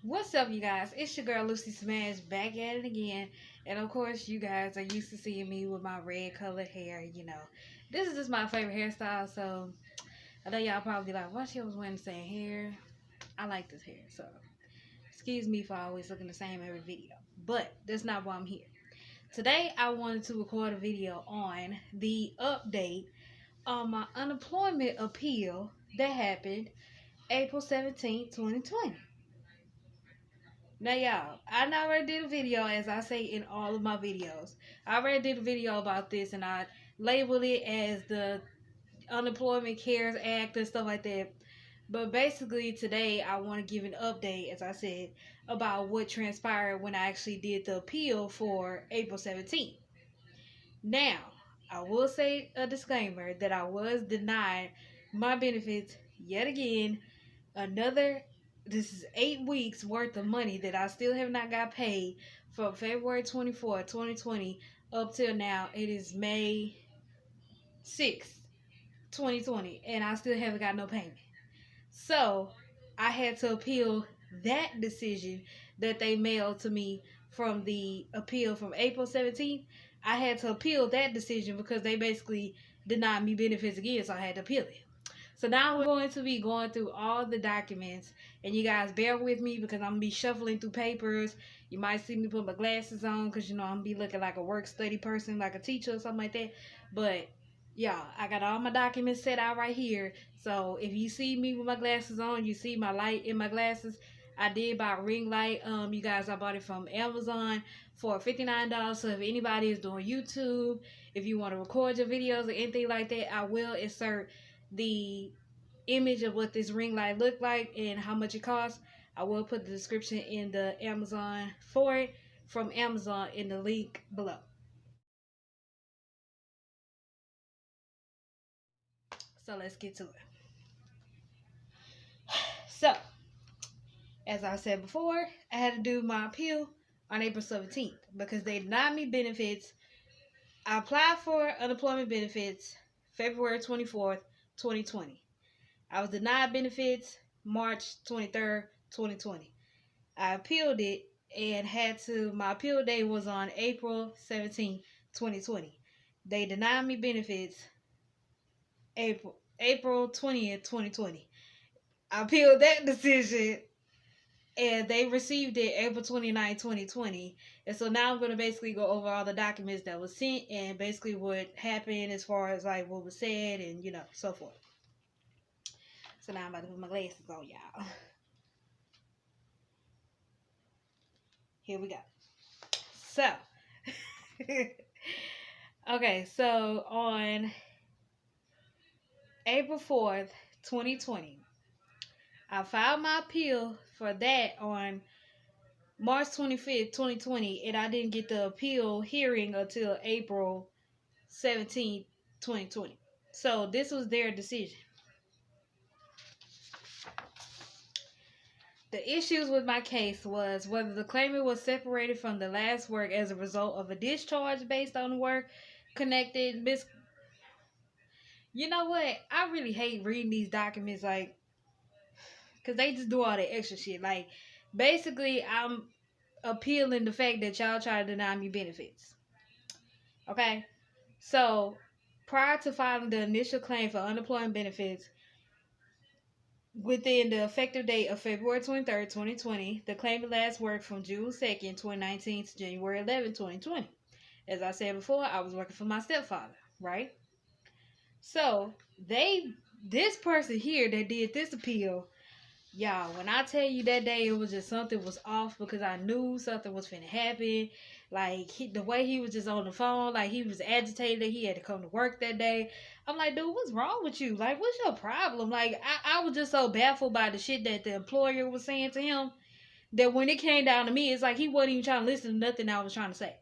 What's up, you guys? It's your girl Lucy Smash back at it again. And of course, you guys are used to seeing me with my red colored hair. This is just my favorite hairstyle. So I know y'all probably like, why she was wearing the same hair? I like this hair. So excuse me for always looking the same every video. But that's not why I'm here. Today, I wanted to record a video on the update on my unemployment appeal that happened April 17th, 2020. Now, y'all, I already did a video, as I say in all of my videos. I already did a video about this, and I labeled it as the Unemployment Cares Act and stuff like that. But basically, today, I want to give an update, as I said, about what transpired when I actually did the appeal for April 17th. Now, I will say a disclaimer that I was denied my benefits yet again. This is 8 weeks worth of money that I still have not got paid from February 24th, 2020 up till now. It is May 6th, 2020, and I still haven't got no payment. So I had to appeal that decision that they mailed to me from the appeal from April 17th. I had to appeal that decision because they basically denied me benefits again, so I had to appeal it. So now we're going to be going through all the documents, and you guys bear with me because I'm going to be shuffling through papers. You might see me put my glasses on because, I'm going to be looking like a work study person, like a teacher or something like that. But, yeah, I got all my documents set out right here. So if you see me with my glasses on, you see my light in my glasses. I did buy a ring light. You guys, I bought it from Amazon for $59. So if anybody is doing YouTube, if you want to record your videos or anything like that, I will insert the image of what this ring light looked like and how much it costs. I will put the description in the Amazon for it from Amazon in the link below. So let's get to it. So, as I said before, I had to do my appeal on April 17th because they denied me benefits. I applied for unemployment benefits February 24th, 2020. I was denied benefits March 23rd, 2020. I appealed it and my appeal date was on April 17th, 2020. They denied me benefits April 20th, 2020. I appealed that decision and they received it April 29th, 2020. And so now I'm going to basically go over all the documents that was sent and basically what happened as far as like what was said and so forth. So now I'm about to put my glasses on, y'all. Here we go. So, okay, so on April 4th, 2020, I filed my appeal for that on March 25th, 2020, and I didn't get the appeal hearing until April 17th, 2020. So this was their decision. The issues with my case was whether the claimant was separated from the last work as a result of a discharge based on work connected You know what? I really hate reading these documents, like, because they just do all that extra shit. Like, basically, I'm appealing the fact that y'all try to deny me benefits. Okay? So, prior to filing the initial claim for unemployment benefits, within the effective date of February 23rd, 2020, the claimant last worked from June 2nd, 2019 to January 11th, 2020. As I said before, I was working for my stepfather, right? So, this person here that did this appeal, y'all, when I tell you that day it was just something was off because I knew something was finna happen. Like, the way he was just on the phone, like he was agitated that he had to come to work that day. I'm like, dude, what's wrong with you? Like, what's your problem? Like, I was just so baffled by the shit that the employer was saying to him that when it came down to me, it's like he wasn't even trying to listen to nothing I was trying to say.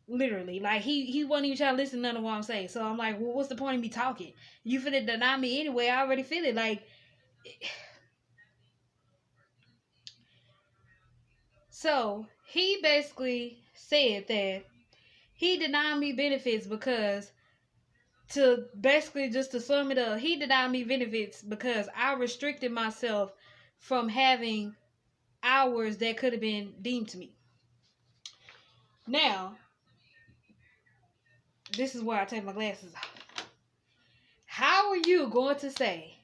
Literally, like he wasn't even trying to listen to none of what I'm saying. So I'm like, well, what's the point of me talking? You finna deny me anyway. I already feel it. Like, so he basically said that he denied me benefits because, to basically just to sum it up, he denied me benefits because I restricted myself from having hours that could have been deemed to me. Now, this is where I take my glasses off. How are you going to say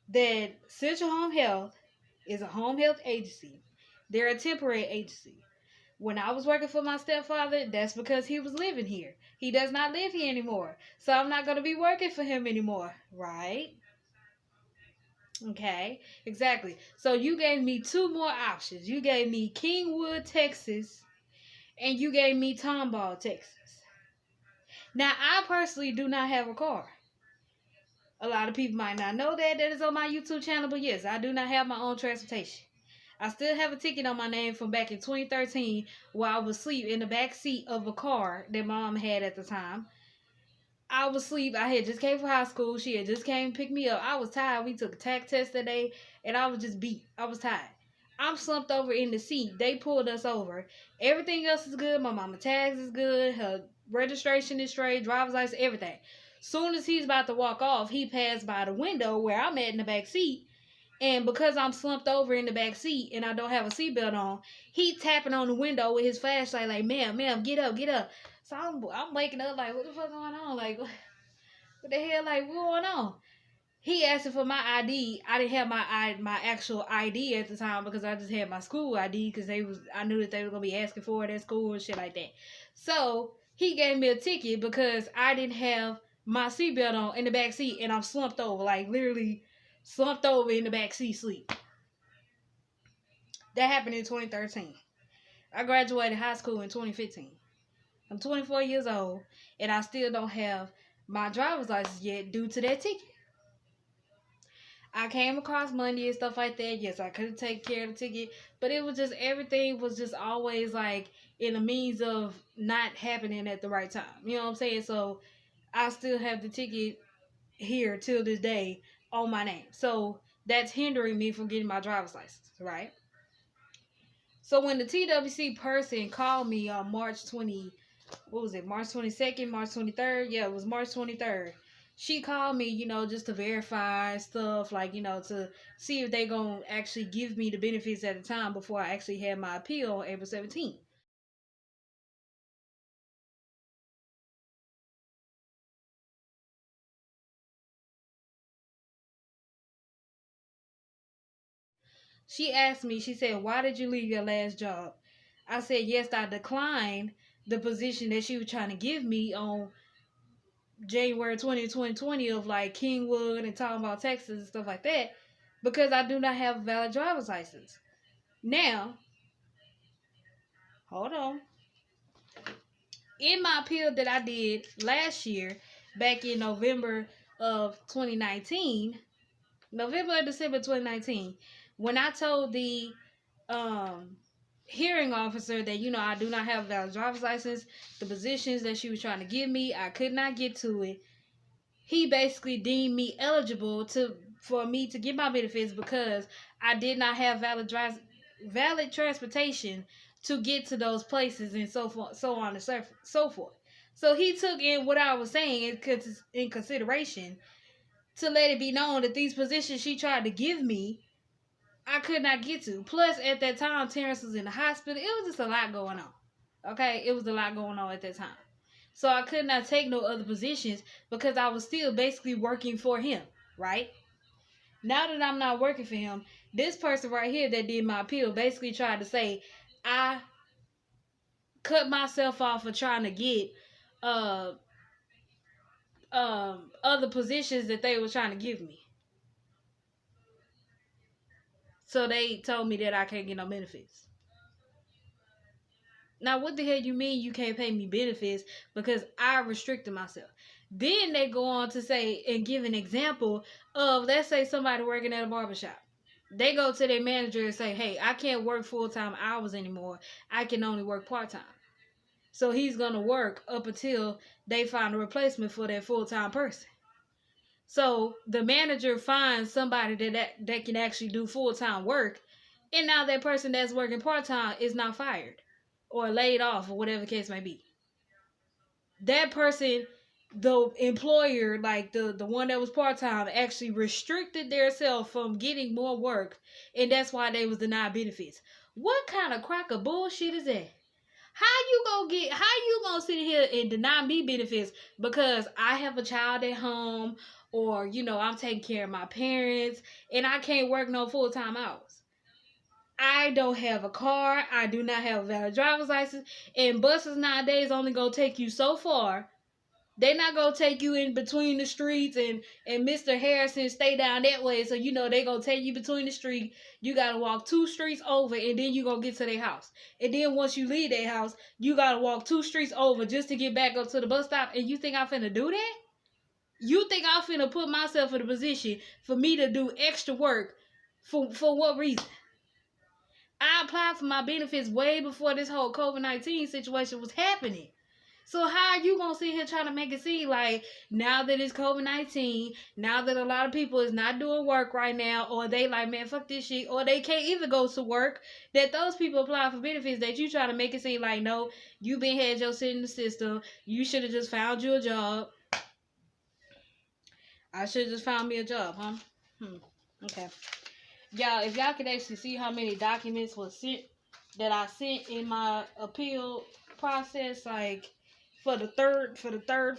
that Central Home Health is a home health agency? They're a temporary agency. When I was working for my stepfather, that's because he was living here. He does not live here anymore. So I'm not going to be working for him anymore, right? Okay, exactly. So you gave me two more options. You gave me Kingwood, Texas, and you gave me Tomball, Texas. Now, I personally do not have a car. A lot of people might not know that. That is on my YouTube channel, but yes, I do not have my own transportation. I still have a ticket on my name from back in 2013 while I was asleep in the back seat of a car that mom had at the time. I was asleep. I had just came from high school. She had just came to pick me up. I was tired. We took a tax test that day, and I was just beat. I was tired. I'm slumped over in the seat. They pulled us over. Everything else is good. My mama tags is good. Her registration is straight. Driver's license, everything. Soon as he's about to walk off, he passed by the window where I'm at in the back seat. And because I'm slumped over in the back seat and I don't have a seatbelt on, he tapping on the window with his flashlight like, ma'am, get up, get up. So I'm waking up like, what the fuck going on? Like, what the hell? Like, what going on? He asking for my ID. I didn't have my actual ID at the time because I just had my school ID because I knew that they were gonna be asking for it at school and shit like that. So he gave me a ticket because I didn't have my seatbelt on in the back seat and I'm slumped over, like literally slumped over in the back seat sleep. That happened in 2013. I graduated high school in 2015. I'm 24 years old and I still don't have my driver's license yet due to that ticket. I came across money and stuff like that. Yes, I could take care of the ticket, but it was just everything was just always like in a means of not happening at the right time. You know what I'm saying? So I still have the ticket here till this day on my name. So that's hindering me from getting my driver's license, right? So when the TWC person called me on March 22nd, March 23rd? Yeah, it was March 23rd. She called me, just to verify stuff, like, to see if they gonna actually give me the benefits at the time before I actually had my appeal on April 17th. She asked me, she said, why did you leave your last job? I said, yes, I declined the position that she was trying to give me on January 20th, 2020 of like Kingwood and talking about Texas and stuff like that because I do not have a valid driver's license. Now, hold on. In my appeal that I did last year, back in November of 2019, November or December 2019, when I told the hearing officer that, I do not have a valid driver's license, the positions that she was trying to give me, I could not get to it. He basically deemed me eligible for me to get my benefits because I did not have valid transportation to get to those places and so forth, so on and so forth. So he took in what I was saying in consideration to let it be known that these positions she tried to give me, I could not get to. Plus, at that time, Terrence was in the hospital. It was just a lot going on. Okay? It was a lot going on at that time. So I could not take no other positions because I was still basically working for him, right? Now that I'm not working for him, this person right here that did my appeal basically tried to say I cut myself off for trying to get uh other positions that they were trying to give me. So they told me that I can't get no benefits. Now, what the hell you mean you can't pay me benefits because I restricted myself? Then they go on to say and give an example of, let's say somebody working at a barbershop. They go to their manager and say, hey, I can't work full-time hours anymore. I can only work part-time. So he's going to work up until they find a replacement for that full-time person. So the manager finds somebody that can actually do full-time work. And now that person that's working part-time is not fired or laid off or whatever the case may be. That person the employer, like the one that was part-time, actually restricted themselves from getting more work, and that's why they was denied benefits. What kind of crack of bullshit is that? How you gonna sit here and deny me benefits because I have a child at home, or I'm taking care of my parents and I can't work no full-time hours? I don't have a car, I do not have a valid driver's license, and buses nowadays only gonna take you so far. They not gonna take you in between the streets, and Mr. Harrison stay down that way. So they gonna take you between the street. You gotta walk 2 streets over, and then you gonna get to their house. And then once you leave their house, you gotta walk 2 streets over just to get back up to the bus stop. And you think I'm finna do that? You think I'm finna put myself in a position for me to do extra work for what reason? I applied for my benefits way before this whole COVID-19 situation was happening. So how are you gonna sit here trying to make it seem like now that it's COVID-19, now that a lot of people is not doing work right now, or they like, man, fuck this shit, or they can't even go to work, that those people apply for benefits, that you try to make it seem like, no, you been had your shit in the system, you should have just found you a job. I should have just found me a job, huh? Okay. Y'all, if y'all could actually see how many documents was sent that I sent in my appeal process, like for the third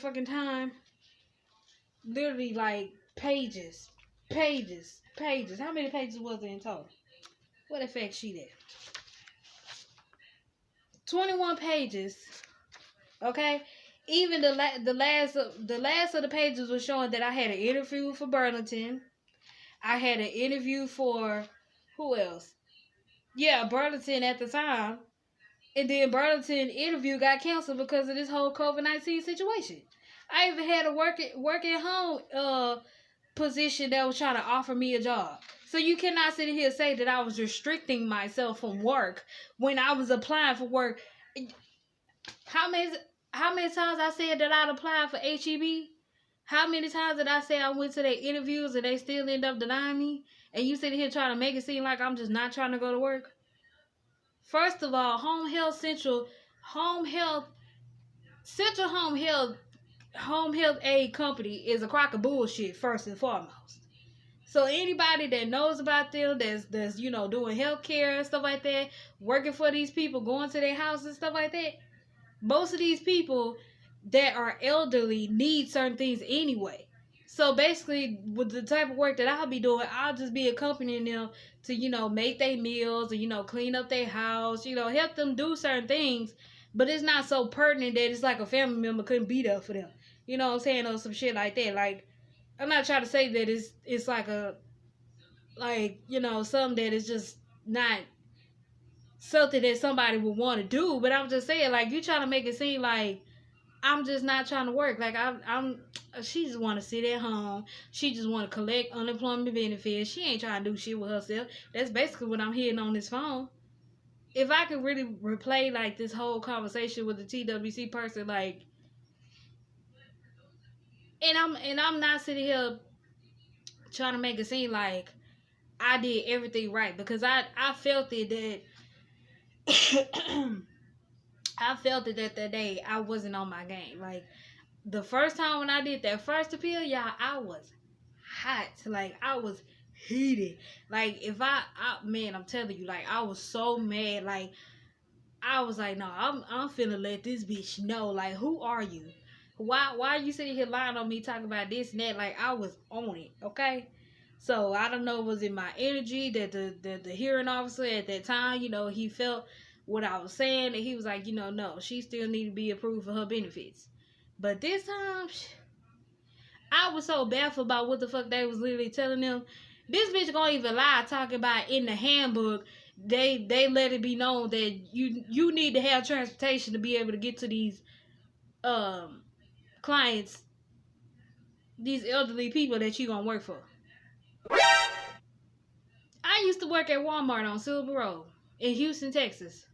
fucking time, literally like pages. How many pages was it in total? What the fact sheet at? 21 pages. Okay. Even the last of the pages was showing that I had an interview for Burlington. I had an interview for who else? Yeah, Burlington at the time. And then Burlington interview got canceled because of this whole COVID-19 situation. I even had a work at home position that was trying to offer me a job. So you cannot sit here and say that I was restricting myself from work when I was applying for work. How many times I said that I'd apply for HEB? How many times did I say I went to their interviews and they still end up denying me? And you sitting here trying to make it seem like I'm just not trying to go to work? First of all, home health aid company is a crock of bullshit, first and foremost. So anybody that knows about them, that's doing healthcare and stuff like that, working for these people, going to their houses and stuff like that, most of these people that are elderly need certain things anyway. So basically, with the type of work that I'll be doing, I'll just be accompanying them to, make their meals, or, clean up their house, help them do certain things. But it's not so pertinent that it's like a family member couldn't be there for them. You know what I'm saying? Or some shit like that. Like, I'm not trying to say that it's like something that is just not something that somebody would want to do. But I'm just saying, like, you trying to make it seem like I'm just not trying to work. Like, she just want to sit at home. She just want to collect unemployment benefits. She ain't trying to do shit with herself. That's basically what I'm hearing on this phone. If I could really replay, like, this whole conversation with the TWC person, like, and I'm not sitting here trying to make it seem like I did everything right, because I felt it that I felt it that day I wasn't on my game. Like, the first time when I did that first appeal, y'all, I was hot. Like, I was heated. Like, man, I'm telling you, like, I was so mad. Like, I was like, no, I'm finna let this bitch know. Like, who are you? Why are you sitting here lying on me, talking about this and that? Like, I was on it, okay? So, I don't know, was it my energy that the hearing officer at that time, he felt what I was saying, and he was like, no, she still need to be approved for her benefits. But this time, I was so baffled about what the fuck they was literally telling them. This bitch gonna even lie, talking about in the handbook, they let it be known that you need to have transportation to be able to get to these clients, these elderly people that you gonna work for. I used to work at Walmart on Silver Road in Houston, Texas.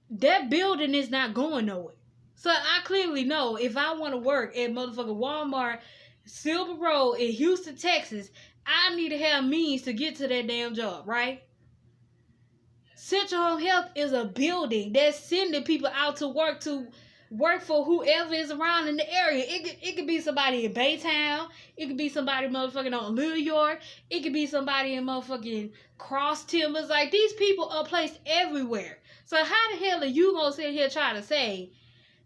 That building is not going nowhere. So I clearly know if I want to work at motherfucking Walmart, Silver Road in Houston, Texas, I need to have means to get to that damn job, right? Central Home Health is a building that's sending people out to work to work for whoever is around in the area. It could be somebody in Baytown. It could be somebody motherfucking on Little York. It could be somebody in motherfucking Cross Timbers. Like, these people are placed everywhere. So how the hell are you gonna sit here trying to say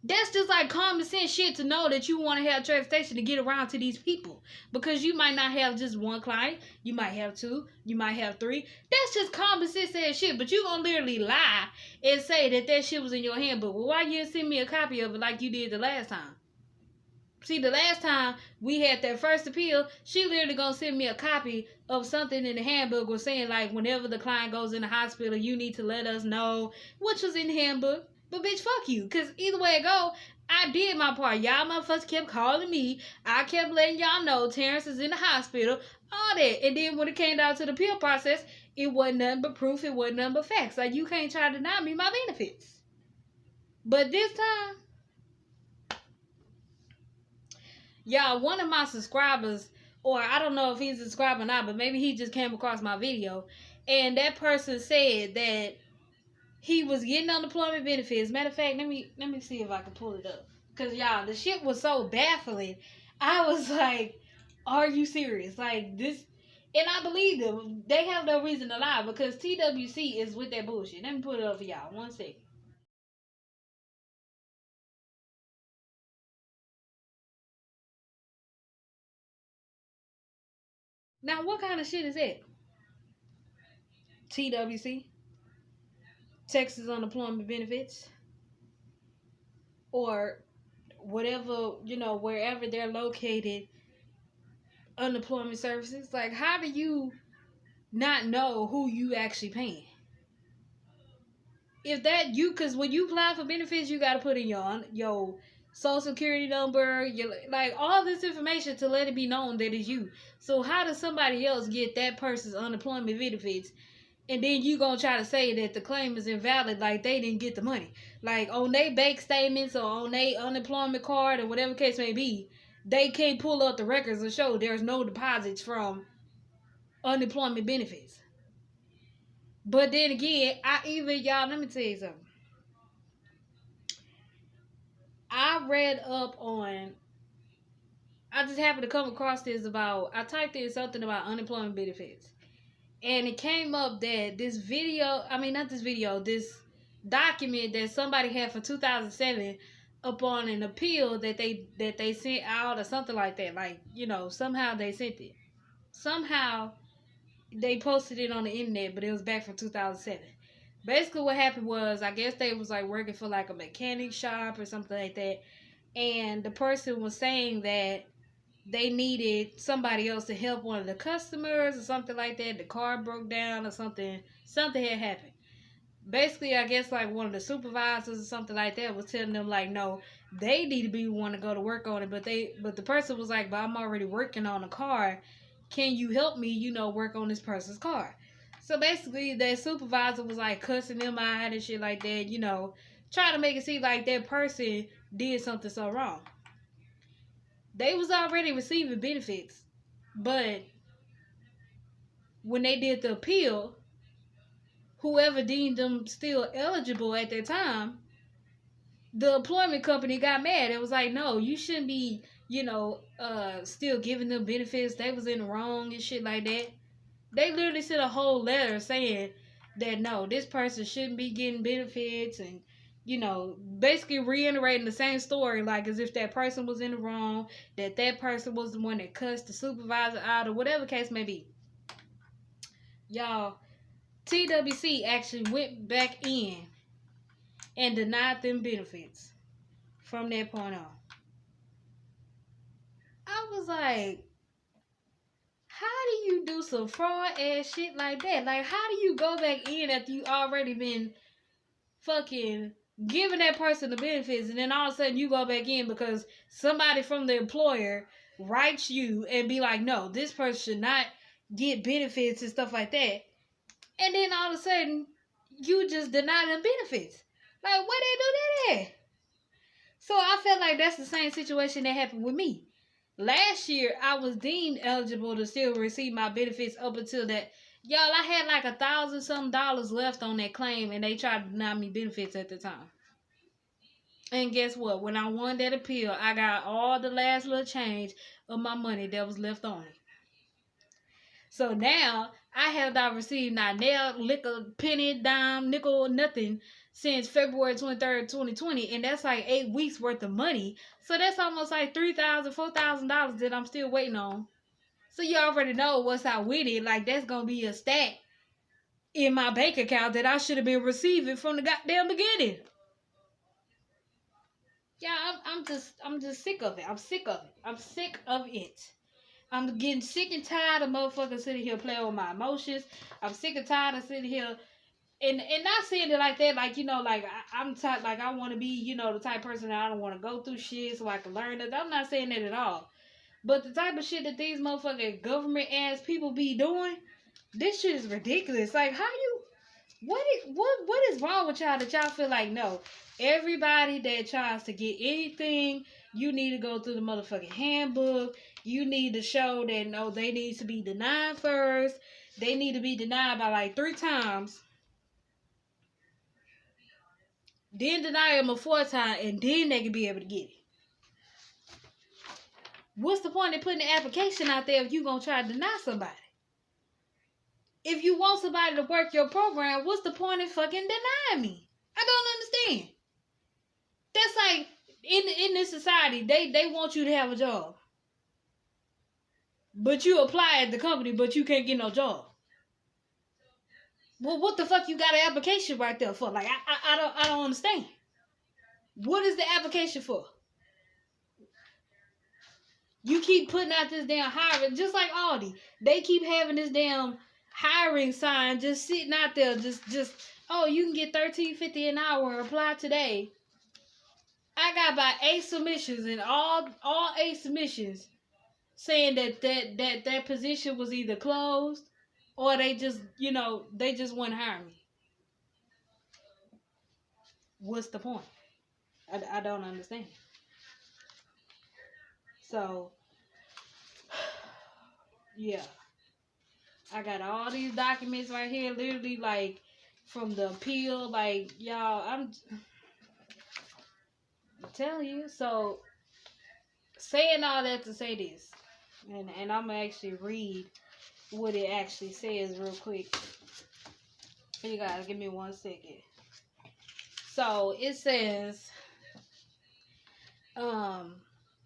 that's just like common sense shit to know that you want to have transportation to get around to these people? Because you might not have just one client. You might have two. You might have three. That's just common sense ass shit. But you gonna literally lie and say that shit was in your handbook. Well, why you didn't send me a copy of it like you did the last time? See, the last time we had that first appeal, she literally gonna send me a copy of something in the handbook was saying, like, whenever the client goes in the hospital, you need to let us know, which was in the handbook. But bitch, fuck you. Because either way it go, I did my part. Y'all motherfuckers kept calling me. I kept letting y'all know Terrence is in the hospital. All that. And then when it came down to the appeal process, it wasn't nothing but proof. It wasn't nothing but facts. Like, you can't try to deny me my benefits. But this time, y'all, one of my subscribers, or I don't know if he's a subscriber or not, but maybe he just came across my video, and that person said that he was getting unemployment benefits. Matter of fact, let me see if I can pull it up. Because, y'all, the shit was so baffling. I was like, are you serious? Like, this... And I believe them. They have no reason to lie because TWC is with that bullshit. Let me put it up for y'all. 1 second. Now, what kind of shit is that? TWC? Texas Unemployment Benefits? Or whatever, wherever they're located, unemployment services. Like, how do you not know who you actually paying? If that you, because when you apply for benefits, you got to put in your social security number, your, like, all this information to let it be known that it's you. So how does somebody else get that person's unemployment benefits, and then you gonna try to say that the claim is invalid, like they didn't get the money? Like, on their bank statements or on their unemployment card or whatever case may be, they can't pull up the records and show there's no deposits from unemployment benefits. But then again, y'all, let me tell you something. I read up on, I just happened to come across this I typed in something about unemployment benefits. And it came up that this document that somebody had for 2007 upon an appeal that they sent out or something like that. Like, somehow they sent it. Somehow they posted it on the internet, but it was back from 2007. Basically what happened was, I guess they was like working for like a mechanic shop or something like that. And the person was saying that they needed somebody else to help one of the customers or something like that. The car broke down or something. Something had happened. Basically, I guess like one of the supervisors or something like that was telling them, like, no, they need to be one to go to work on it. But the person was like, but I'm already working on a car. Can you help me, work on this person's car? So basically, that supervisor was like cussing them out and shit like that, trying to make it seem like that person did something so wrong. They was already receiving benefits, but when they did the appeal, whoever deemed them still eligible at that time, the employment company got mad. It was like, no, you shouldn't be, still giving them benefits. They was in the wrong and shit like that. They literally sent a whole letter saying that, no, this person shouldn't be getting benefits, and basically reiterating the same story, like as if that person was in the wrong, that person was the one that cussed the supervisor out, or whatever case may be. Y'all, TWC actually went back in and denied them benefits from that point on. I was like, how do you do some fraud ass shit like that? Like, how do you go back in after you already been fucking giving that person the benefits, and then all of a sudden you go back in because somebody from the employer writes you and be like, no, this person should not get benefits and stuff like that, and then all of a sudden you just deny them benefits? Like, where they do that at? So I felt like that's the same situation that happened with me. Last year, I was deemed eligible to still receive my benefits up until that. Y'all, I had like $1,000 something left on that claim, and they tried to deny me benefits at the time. And guess what? When I won that appeal, I got all the last little change of my money that was left on it. So now I have not received not nail, liquor, penny, dime, nickel, nothing since February 23rd, 2020. And that's like 8 weeks worth of money. So that's almost like $3,000, $4,000 that I'm still waiting on. So you already know what's out with it. Like that's gonna be a stack in my bank account that I should have been receiving from the goddamn beginning. Yeah, I'm just sick of it. I'm sick of it. I'm sick of it. I'm getting sick and tired of motherfuckers sitting here playing with my emotions. I'm sick and tired of sitting here and not saying it like that, like, you know, like I'm type, like I want to be, you know, the type of person that I don't want to go through shit so I can learn it. I'm not saying that at all. But the type of shit that these motherfucking government ass people be doing, this shit is ridiculous. Like, how you, what is wrong with y'all that y'all feel like, no, everybody that tries to get anything, you need to go through the motherfucking handbook. You need to show that, no, they need to be denied first. They need to be denied by like 3 times. Then deny them a 4th time, and then they can be able to get it. What's the point of putting the application out there if you gonna try to deny somebody? If you want somebody to work your program, what's the point in fucking denying me? I don't understand. That's like in this society, they want you to have a job, but you apply at the company, but you can't get no job. Well, what the fuck you got an application right there for? Like I don't understand. What is the application for? You keep putting out this damn hiring, just like Aldi. They keep having this damn hiring sign just sitting out there, just oh, you can get $13.50 an hour. Apply today. I got about 8 submissions, and all 8 submissions saying that position was either closed or they just, you know, they just wouldn't hire me. What's the point? I don't understand. So, yeah. I got all these documents right here, literally, like, from the appeal. Like, y'all, I'm telling you. So, saying all that to say this, and I'm going to actually read what it actually says real quick. You guys, give me 1 second. So, it says,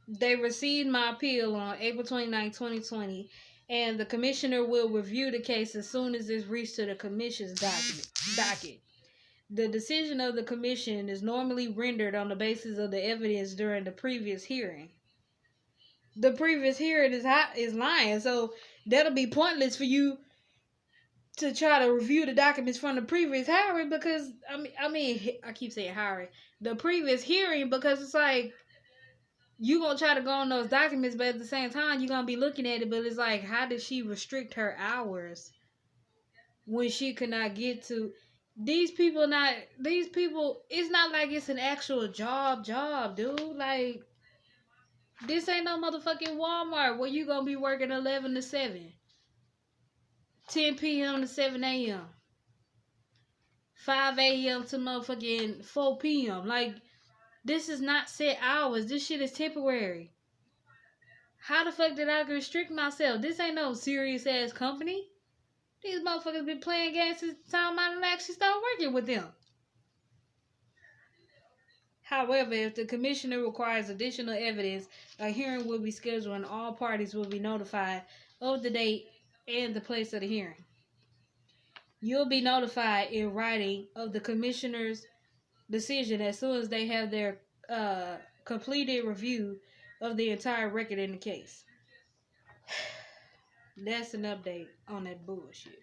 they received my appeal on April 29, 2020, and the commissioner will review the case as soon as it's reached to the commission's docket. The decision of the commission is normally rendered on the basis of the evidence during the previous hearing. The previous hearing is lying, so that'll be pointless for you to try to review the documents from the previous hearing, because I keep saying hearing, the previous hearing, because it's like, you gonna try to go on those documents, but at the same time, you're gonna be looking at it, but it's like, how did she restrict her hours when she could not get to these people? It's not like it's an actual job, dude. Like, this ain't no motherfucking Walmart where you gonna be working 11 to 7, 10 p.m. to 7 a.m., 5 a.m. to motherfucking 4 p.m. Like, this is not set hours. This shit is temporary. How the fuck did I restrict myself? This ain't no serious ass company. These motherfuckers been playing games since the time I actually started working with them. However, if the commissioner requires additional evidence, a hearing will be scheduled and all parties will be notified of the date and the place of the hearing. You'll be notified in writing of the commissioner's decision as soon as they have their completed review of the entire record in the case. That's an update on that bullshit.